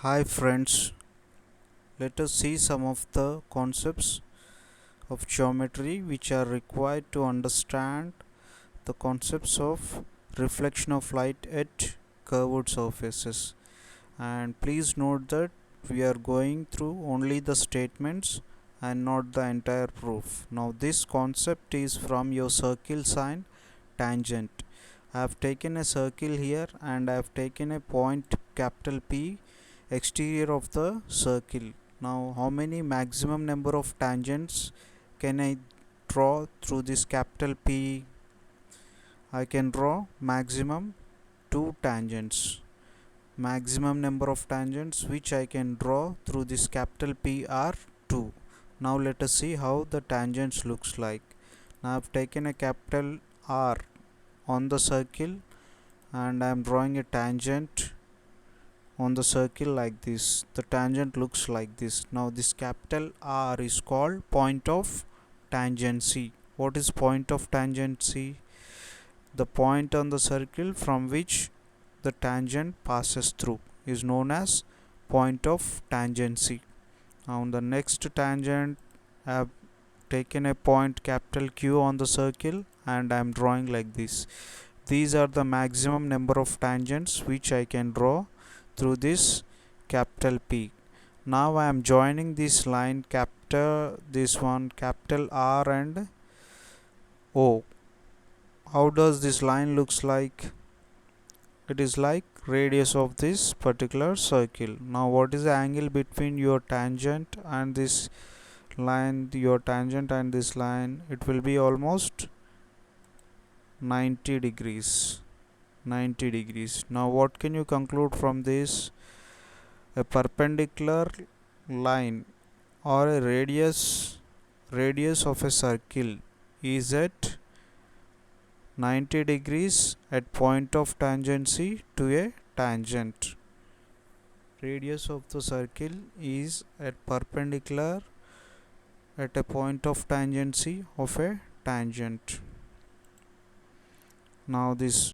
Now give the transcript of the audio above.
Hi friends, let us see some of the concepts of geometry which are required to understand the concepts of reflection of light at curved surfaces. And please note that we are going through only the statements and not the entire proof. Now this concept is from your circle sign tangent. I have taken a circle here and I have taken a point capital P exterior of the circle. Now how many maximum number of tangents can I draw through this capital P? I can draw maximum 2 tangents. Maximum number of tangents which I can draw through this capital P are 2. Now let us see how the tangents looks like. Now I have taken a capital R on the circle and I am drawing a tangent on the circle like this. The tangent looks like this. Now this capital R is called point of tangency. What is point of tangency? The point on the circle from which the tangent passes through is known as point of tangency. Now on the next tangent I have taken a point capital Q on the circle and I am drawing like this. These are the maximum number of tangents which I can draw through this capital P. Now I am joining this line this one capital R and O. How does this line looks like? It is like radius of this particular circle. Now what is the angle between your tangent and this line? Your tangent and this line, it will be almost 90 degrees. 90 degrees. Now what can you conclude from this? A perpendicular line or a radius of a circle is at 90 degrees at point of tangency to a tangent. Radius of the circle is at perpendicular at a point of tangency of a tangent. Now this